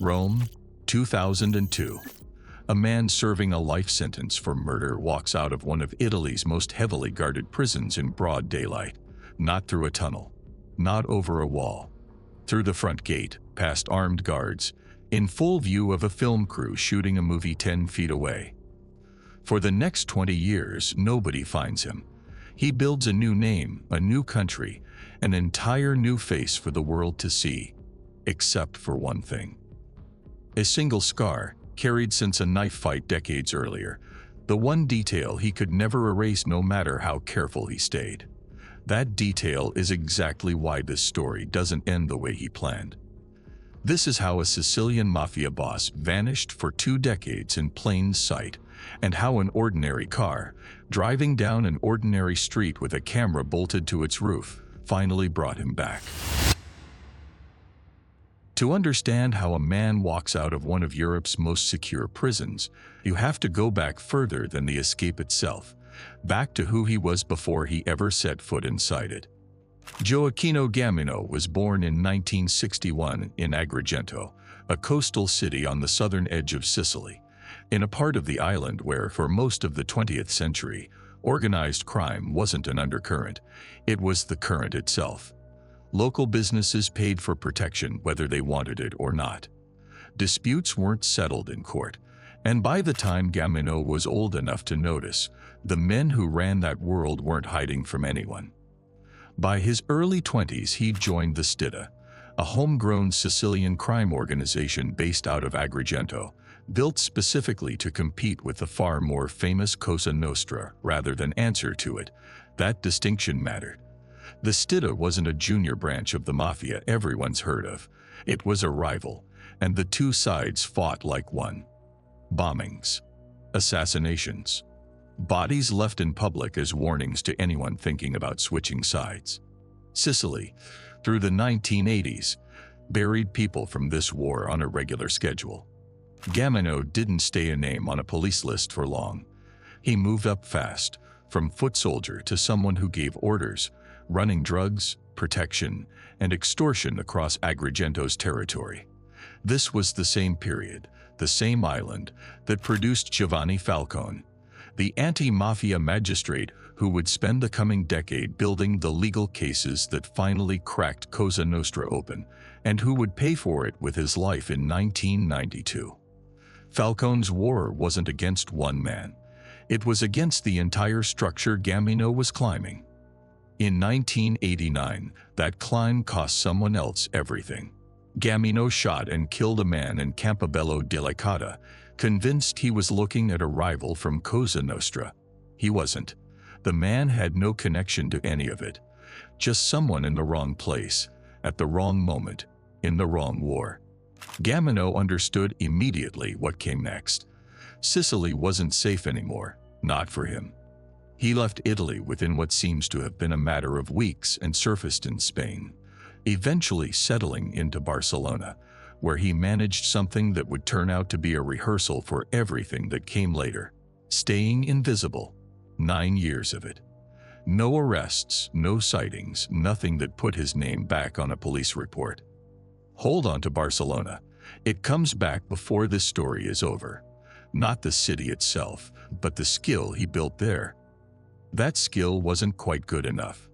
Rome, 2002. A man serving a life sentence for murder walks out of one of Italy's most heavily guarded prisons in broad daylight. Not through a tunnel, not over a wall. Through the front gate, past armed guards, in full view of a film crew shooting a movie 10 feet away. For the next 20 years, nobody finds him. He builds a new name, a new country, an entire new face for the world to see. Except for one thing. A single scar, carried since a knife fight decades earlier. The one detail he could never erase no matter how careful he stayed. That detail is exactly why this story doesn't end the way he planned. This is how a Sicilian mafia boss vanished for 2 decades in plain sight, and how an ordinary car, driving down an ordinary street with a camera bolted to its roof, finally brought him back. To understand how a man walks out of one of Europe's most secure prisons, you have to go back further than the escape itself, back to who he was before he ever set foot inside it. Gioacchino Gammino was born in 1961 in Agrigento, a coastal city on the southern edge of Sicily, in a part of the island where, for most of the 20th century, organized crime wasn't an undercurrent, it was the current itself. Local businesses paid for protection whether they wanted it or not. Disputes weren't settled in court, and by the time Gammino was old enough to notice, the men who ran that world weren't hiding from anyone. By his early 20s, he joined the Stidda, a homegrown Sicilian crime organization based out of Agrigento, built specifically to compete with the far more famous Cosa Nostra rather than answer to it. That distinction mattered. The Stidda wasn't a junior branch of the mafia everyone's heard of. It was a rival, and the two sides fought like one. Bombings, assassinations, bodies left in public as warnings to anyone thinking about switching sides. Sicily, through the 1980s, buried people from this war on a regular schedule. Gammino didn't stay a name on a police list for long. He moved up fast, from foot soldier to someone who gave orders, running drugs, protection, and extortion across Agrigento's territory. This was the same period, the same island, that produced Giovanni Falcone, the anti-mafia magistrate who would spend the coming decade building the legal cases that finally cracked Cosa Nostra open, and who would pay for it with his life in 1992. Falcone's war wasn't against one man. It was against the entire structure Gammino was climbing. In 1989, that climb cost someone else everything. Gammino shot and killed a man in Campobello della Cotta, convinced he was looking at a rival from Cosa Nostra. He wasn't. The man had no connection to any of it. Just someone in the wrong place, at the wrong moment, in the wrong war. Gammino understood immediately what came next. Sicily wasn't safe anymore, not for him. He left Italy within what seems to have been a matter of weeks and surfaced in Spain, eventually settling into Barcelona, where he managed something that would turn out to be a rehearsal for everything that came later. Staying invisible. 9 years of it. No arrests, no sightings, nothing that put his name back on a police report. Hold on to Barcelona. It comes back before this story is over. Not the city itself, but the skill he built there. That skill wasn't quite good enough.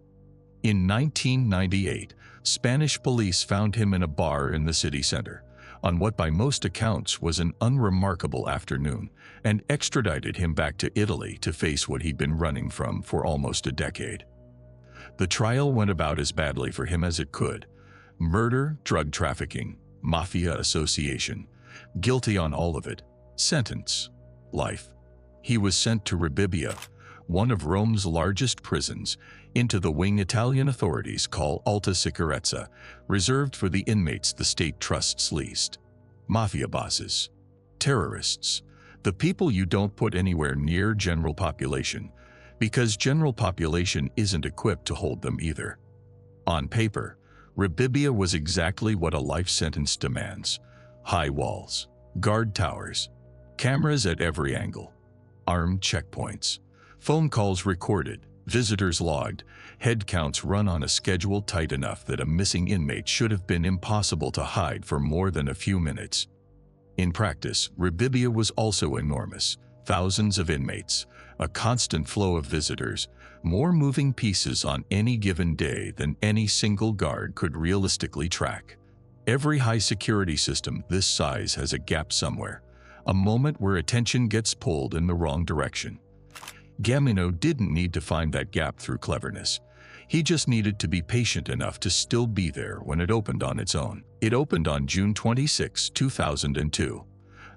In 1998, Spanish police found him in a bar in the city center, on what by most accounts was an unremarkable afternoon, and extradited him back to Italy to face what he'd been running from for almost a decade. The trial went about as badly for him as it could. Murder, drug trafficking, mafia association. Guilty on all of it. Sentence: life. He was sent to Rebibbia, one of Rome's largest prisons, into the wing Italian authorities call alta sicurezza, reserved for the inmates the state trusts least. Mafia bosses. Terrorists. The people you don't put anywhere near general population, because general population isn't equipped to hold them either. On paper, Rebibbia was exactly what a life sentence demands. High walls, guard towers, cameras at every angle, armed checkpoints, phone calls recorded, visitors logged, head counts run on a schedule tight enough that a missing inmate should have been impossible to hide for more than a few minutes. In practice, Rebibbia was also enormous. Thousands of inmates, a constant flow of visitors, more moving pieces on any given day than any single guard could realistically track. Every high-security system this size has a gap somewhere, a moment where attention gets pulled in the wrong direction. Gammino didn't need to find that gap through cleverness. He just needed to be patient enough to still be there when it opened on its own. It opened on June 26, 2002.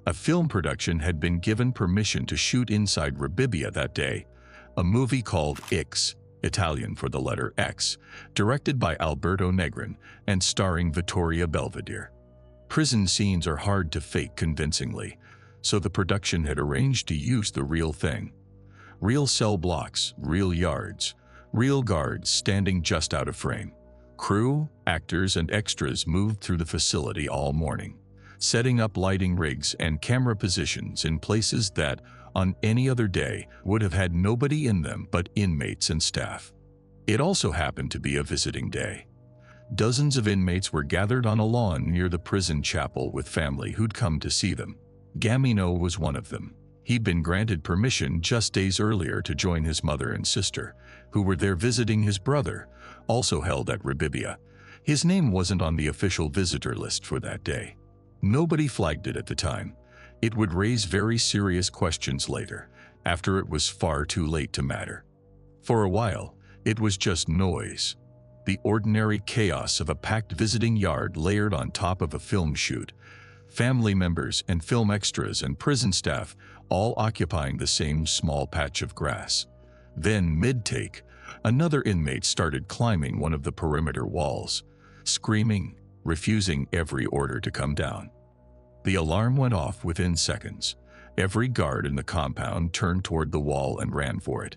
A film production had been given permission to shoot inside Rebibbia that day, a movie called X, Italian for the letter X, directed by Alberto Negrin and starring Vittoria Belvedere. Prison scenes are hard to fake convincingly, so the production had arranged to use the real thing. Real cell blocks, real yards, real guards standing just out of frame. Crew, actors, and extras moved through the facility all morning, setting up lighting rigs and camera positions in places that, on any other day, would have had nobody in them but inmates and staff. It also happened to be a visiting day. Dozens of inmates were gathered on a lawn near the prison chapel with family who'd come to see them. Gammino was one of them. He'd been granted permission just days earlier to join his mother and sister, who were there visiting his brother, also held at Rebibbia. His name wasn't on the official visitor list for that day. Nobody flagged it at the time. It would raise very serious questions later, after it was far too late to matter. For a while, it was just noise. The ordinary chaos of a packed visiting yard layered on top of a film shoot. Family members and film extras and prison staff all occupying the same small patch of grass. Then, mid-take, another inmate started climbing one of the perimeter walls, screaming, refusing every order to come down. The alarm went off within seconds. Every guard in the compound turned toward the wall and ran for it.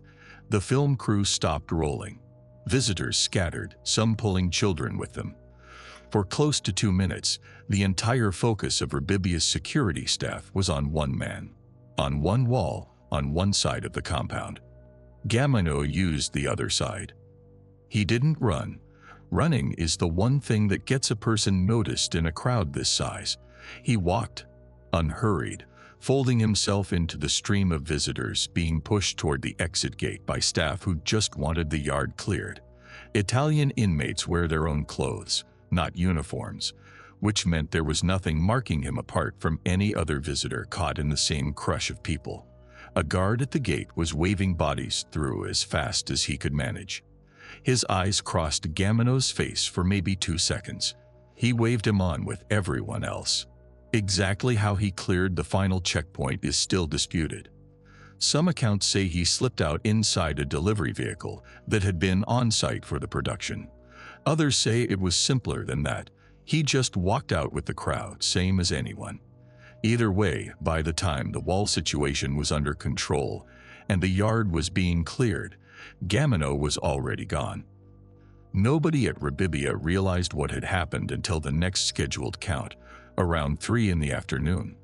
The film crew stopped rolling. Visitors scattered, some pulling children with them. For close to 2 minutes, the entire focus of Rebibbia's security staff was on one man, on one wall, on one side of the compound. Gammino used the other side. He didn't run. Running is the one thing that gets a person noticed in a crowd this size. He walked, unhurried, folding himself into the stream of visitors being pushed toward the exit gate by staff who just wanted the yard cleared. Italian inmates wear their own clothes, not uniforms, which meant there was nothing marking him apart from any other visitor caught in the same crush of people. A guard at the gate was waving bodies through as fast as he could manage. His eyes crossed Gammino's face for maybe 2 seconds. He waved him on with everyone else. Exactly how he cleared the final checkpoint is still disputed. Some accounts say he slipped out inside a delivery vehicle that had been on site for the production. Others say it was simpler than that. He just walked out with the crowd, same as anyone. Either way, by the time the wall situation was under control and the yard was being cleared, Gammino was already gone. Nobody at Rebibbia realized what had happened until the next scheduled count, around 3 in the afternoon.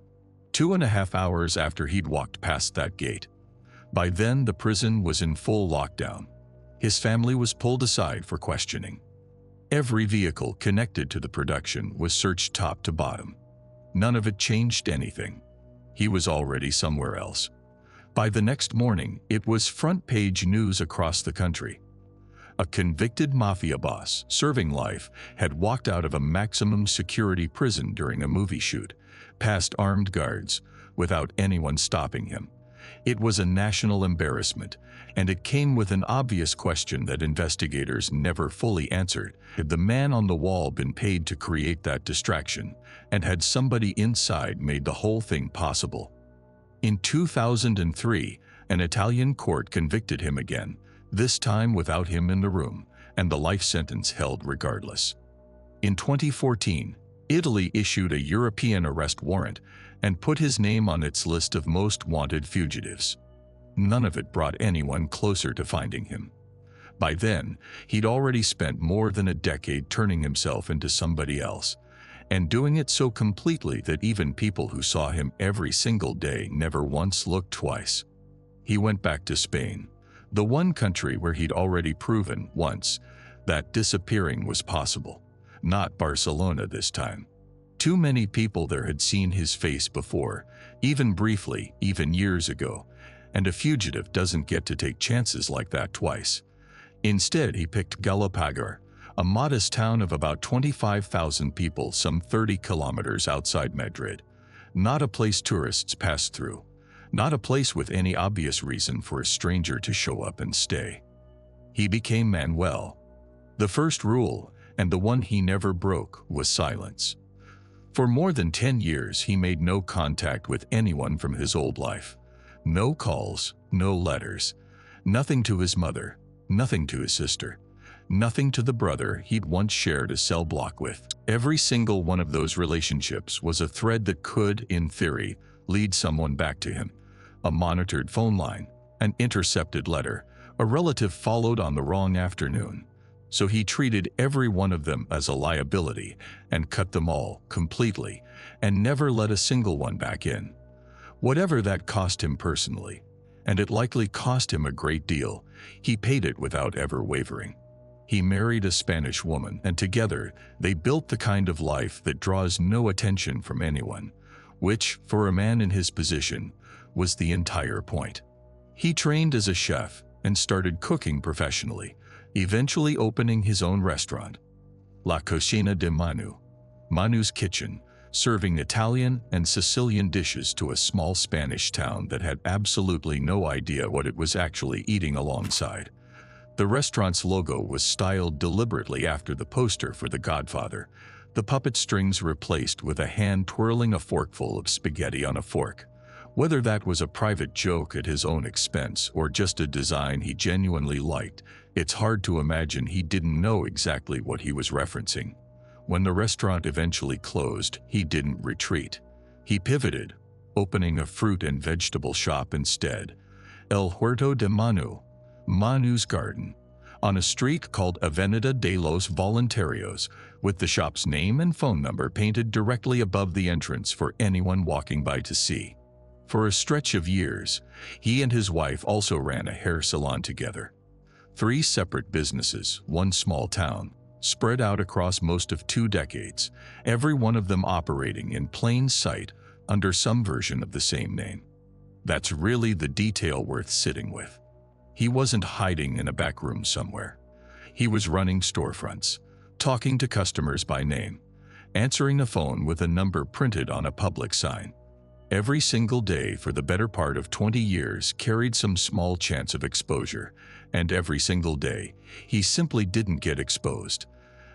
2.5 hours after he'd walked past that gate. By then, the prison was in full lockdown. His family was pulled aside for questioning. Every vehicle connected to the production was searched top to bottom. None of it changed anything. He was already somewhere else. By the next morning, it was front-page news across the country. A convicted mafia boss, serving life, had walked out of a maximum security prison during a movie shoot, past armed guards, without anyone stopping him. It was a national embarrassment, and it came with an obvious question that investigators never fully answered. Had the man on the wall been paid to create that distraction, and had somebody inside made the whole thing possible? In 2003, an Italian court convicted him again, this time without him in the room, and the life sentence held regardless. In 2014, Italy issued a European arrest warrant and put his name on its list of most wanted fugitives. None of it brought anyone closer to finding him. By then, he'd already spent more than a decade turning himself into somebody else, and doing it so completely that even people who saw him every single day never once looked twice. He went back to Spain, the one country where he'd already proven once that disappearing was possible. Not Barcelona this time. Too many people there had seen his face before, even briefly, even years ago, and a fugitive doesn't get to take chances like that twice. Instead, he picked Galapagar, a modest town of about 25,000 people some 30 kilometers outside Madrid. Not a place tourists pass through. Not a place with any obvious reason for a stranger to show up and stay. He became Manuel. The first rule, and the one he never broke, was silence. For more than 10 years, he made no contact with anyone from his old life. No calls, no letters. Nothing to his mother, nothing to his sister, nothing to the brother he'd once shared a cell block with. Every single one of those relationships was a thread that could, in theory, lead someone back to him. A monitored phone line, an intercepted letter, a relative followed on the wrong afternoon. So he treated every one of them as a liability and cut them all completely and never let a single one back in. Whatever that cost him personally, and it likely cost him a great deal, he paid it without ever wavering. He married a Spanish woman, and together they built the kind of life that draws no attention from anyone, which, for a man in his position, was the entire point. He trained as a chef and started cooking professionally, eventually opening his own restaurant, La Cocina de Manu, Manu's Kitchen, serving Italian and Sicilian dishes to a small Spanish town that had absolutely no idea what it was actually eating alongside. The restaurant's logo was styled deliberately after the poster for The Godfather, the puppet strings replaced with a hand twirling a forkful of spaghetti on a fork. Whether that was a private joke at his own expense or just a design he genuinely liked, it's hard to imagine he didn't know exactly what he was referencing. When the restaurant eventually closed, he didn't retreat. He pivoted, opening a fruit and vegetable shop instead, El Huerto de Manu, Manu's Garden, on a street called Avenida de los Voluntarios, with the shop's name and phone number painted directly above the entrance for anyone walking by to see. For a stretch of years, he and his wife also ran a hair salon together. 3 separate businesses, one small town, spread out across most of 2 decades, every one of them operating in plain sight under some version of the same name. That's really the detail worth sitting with. He wasn't hiding in a back room somewhere. He was running storefronts, talking to customers by name, answering the phone with a number printed on a public sign. Every single day for the better part of 20 years carried some small chance of exposure, and every single day he simply didn't get exposed.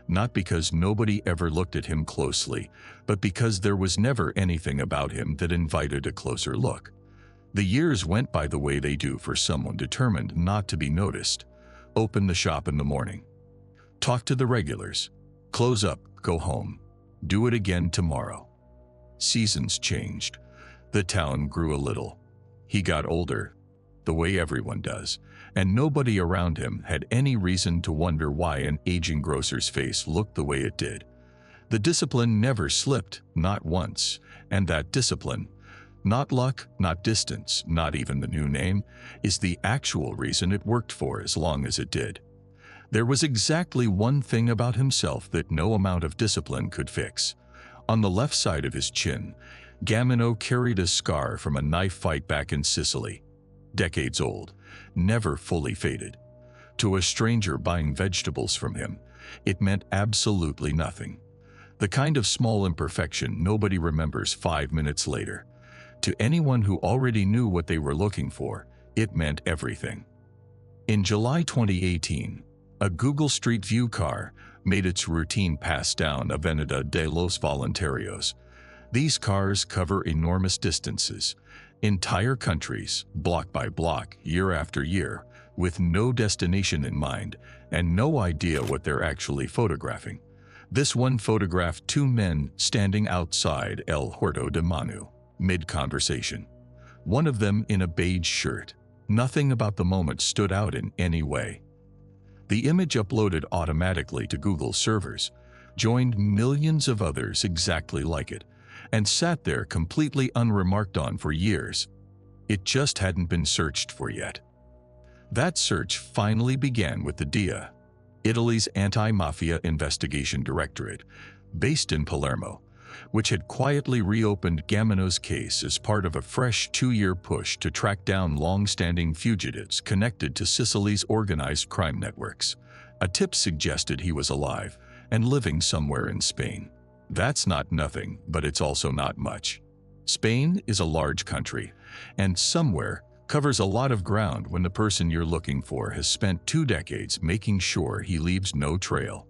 Not because nobody ever looked at him closely, but because there was never anything about him that invited a closer look. The years went by the way they do for someone determined not to be noticed. Open the shop in the morning. Talk to the regulars. Close up, go home. Do it again tomorrow. Seasons changed. The town grew a little. He got older, the way everyone does, and nobody around him had any reason to wonder why an aging grocer's face looked the way it did. The discipline never slipped, not once, and that discipline, not luck, not distance, not even the new name, is the actual reason it worked for as long as it did. There was exactly one thing about himself that no amount of discipline could fix. On the left side of his chin, Gammino carried a scar from a knife fight back in Sicily. Decades old, never fully faded. To a stranger buying vegetables from him, it meant absolutely nothing. The kind of small imperfection nobody remembers 5 minutes later. To anyone who already knew what they were looking for, it meant everything. In July 2018, a Google Street View car made its routine pass down Avenida de los Voluntarios. These cars cover enormous distances, entire countries, block by block, year after year, with no destination in mind and no idea what they're actually photographing. This one photographed 2 men standing outside El Huerto de Manu, mid-conversation. One of them in a beige shirt. Nothing about the moment stood out in any way. The image uploaded automatically to Google servers, joined millions of others exactly like it, and sat there completely unremarked on for years. It just hadn't been searched for yet. That search finally began with the DIA, Italy's anti-mafia investigation directorate, based in Palermo, which had quietly reopened Gammino's case as part of a fresh 2-year push to track down long-standing fugitives connected to Sicily's organized crime networks. A tip suggested he was alive and living somewhere in Spain. That's not nothing, but it's also not much. Spain is a large country, and somewhere covers a lot of ground when the person you're looking for has spent 2 decades making sure he leaves no trail.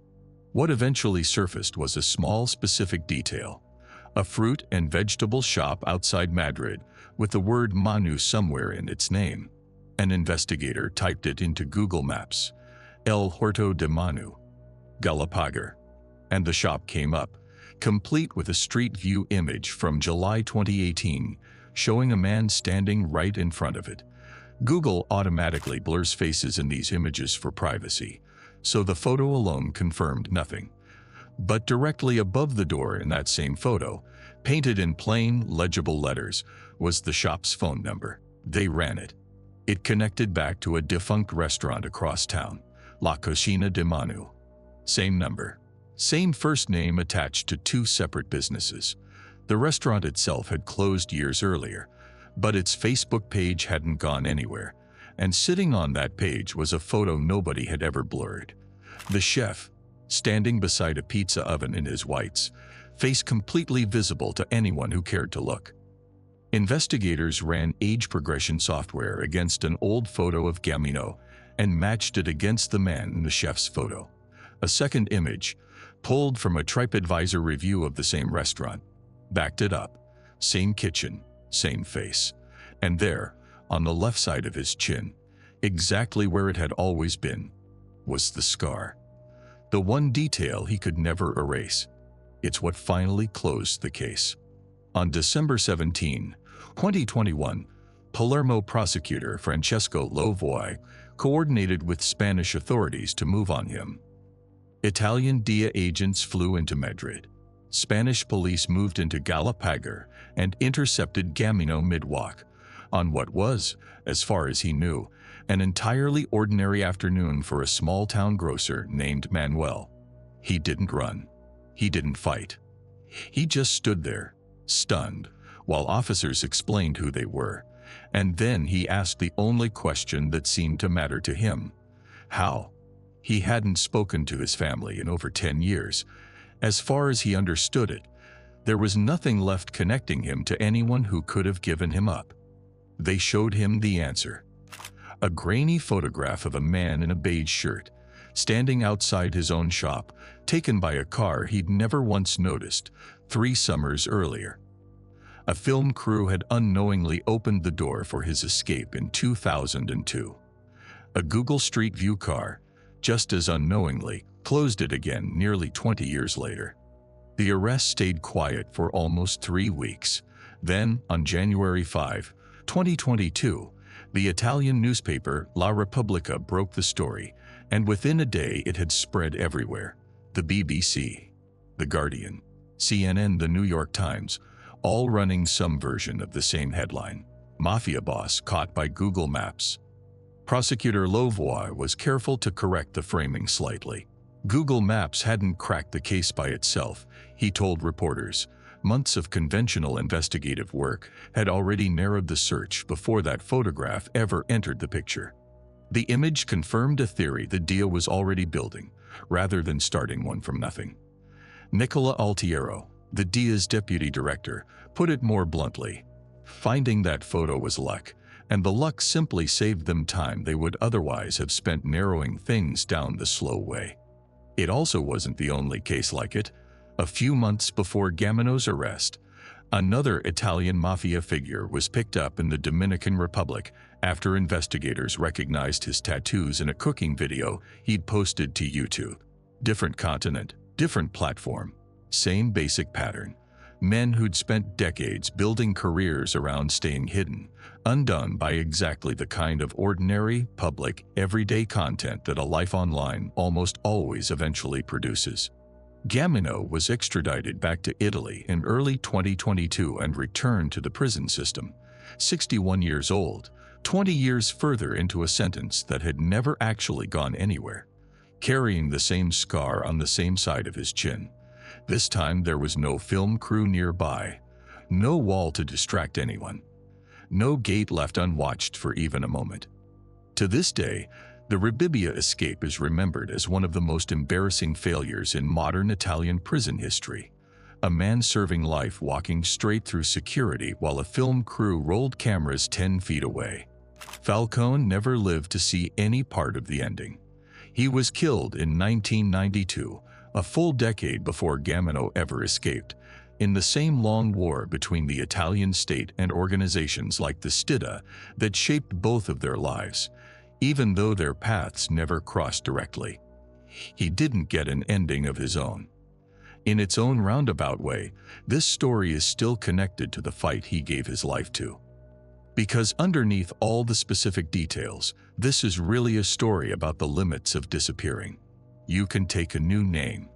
What eventually surfaced was a small specific detail: a fruit and vegetable shop outside Madrid with the word Manu somewhere in its name. An investigator typed it into Google Maps: El Huerto de Manu, Galapagar, and the shop came up, complete with a street view image from July 2018, showing a man standing right in front of it. Google automatically blurs faces in these images for privacy, so the photo alone confirmed nothing. But directly above the door in that same photo, painted in plain, legible letters, was the shop's phone number. They ran it. It connected back to a defunct restaurant across town, La Cocina de Manu. Same number. Same first name attached to 2 separate businesses. The restaurant itself had closed years earlier, but its Facebook page hadn't gone anywhere, and sitting on that page was a photo nobody had ever blurred. The chef, standing beside a pizza oven in his whites, face completely visible to anyone who cared to look. Investigators ran age progression software against an old photo of Gammino and matched it against the man in the chef's photo. A second image, pulled from a TripAdvisor review of the same restaurant, backed it up. Same kitchen, same face. And there, on the left side of his chin, exactly where it had always been, was the scar. The one detail he could never erase. It's what finally closed the case. On December 17, 2021, Palermo prosecutor Francesco Lovoy coordinated with Spanish authorities to move on him. Italian DIA agents flew into Madrid. Spanish police moved into Galapagar and intercepted Gammino mid-walk, on what was, as far as he knew, an entirely ordinary afternoon for a small-town grocer named Manuel. He didn't run. He didn't fight. He just stood there, stunned, while officers explained who they were, and then he asked the only question that seemed to matter to him: how? He hadn't spoken to his family in over 10 years. As far as he understood it, there was nothing left connecting him to anyone who could have given him up. They showed him the answer. A grainy photograph of a man in a beige shirt, standing outside his own shop, taken by a car he'd never once noticed 3 summers earlier. A film crew had unknowingly opened the door for his escape in 2002. A Google Street View car, just as unknowingly, closed it again nearly 20 years later. The arrest stayed quiet for almost 3 weeks. Then, on January 5, 2022, the Italian newspaper La Repubblica broke the story, and within a day it had spread everywhere. The BBC, The Guardian, CNN, The New York Times, all running some version of the same headline: Mafia boss caught by Google Maps. Prosecutor Lovoy was careful to correct the framing slightly. Google Maps hadn't cracked the case by itself, he told reporters. Months of conventional investigative work had already narrowed the search before that photograph ever entered the picture. The image confirmed a theory the DIA was already building, rather than starting one from nothing. Nicola Altiero, the DIA's deputy director, put it more bluntly: finding that photo was luck, and the luck simply saved them time they would otherwise have spent narrowing things down the slow way. It also wasn't the only case like it. A few months before Gammino's arrest, another Italian mafia figure was picked up in the Dominican Republic after investigators recognized his tattoos in a cooking video he'd posted to YouTube. Different continent, different platform, same basic pattern. Men who'd spent decades building careers around staying hidden, undone by exactly the kind of ordinary, public, everyday content that a life online almost always eventually produces. Gammino was extradited back to Italy in early 2022 and returned to the prison system. 61 years old, 20 years further into a sentence that had never actually gone anywhere. Carrying the same scar on the same side of his chin. This time there was no film crew nearby, no wall to distract anyone, no gate left unwatched for even a moment. To this day, the Rebibbia escape is remembered as one of the most embarrassing failures in modern Italian prison history. A man serving life walking straight through security while a film crew rolled cameras 10 feet away. Falcone never lived to see any part of the ending. He was killed in 1992, a full decade before Gammino ever escaped, in the same long war between the Italian state and organizations like the Stidda that shaped both of their lives, even though their paths never crossed directly. He didn't get an ending of his own. In its own roundabout way, this story is still connected to the fight he gave his life to. Because underneath all the specific details, this is really a story about the limits of disappearing. You can take a new name.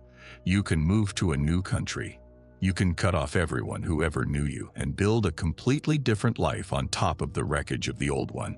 You can move to a new country. You can cut off everyone who ever knew you and build a completely different life on top of the wreckage of the old one.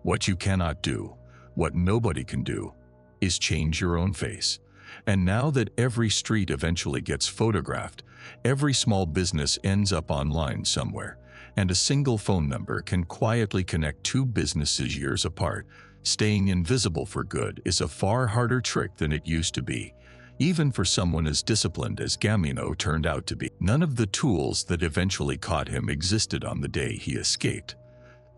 What you cannot do, what nobody can do, is change your own face. And now that every street eventually gets photographed, every small business ends up online somewhere, and a single phone number can quietly connect two businesses years apart, staying invisible for good is a far harder trick than it used to be, even for someone as disciplined as Gammino turned out to be. None of the tools that eventually caught him existed on the day he escaped.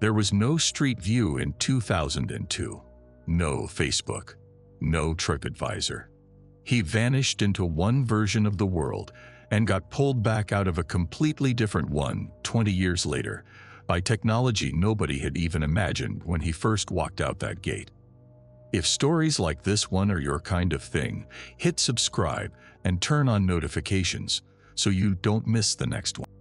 There was no Street View in 2002, no Facebook, no TripAdvisor. He vanished into one version of the world and got pulled back out of a completely different one 20 years later by technology nobody had even imagined when he first walked out that gate. If stories like this one are your kind of thing, hit subscribe and turn on notifications so you don't miss the next one.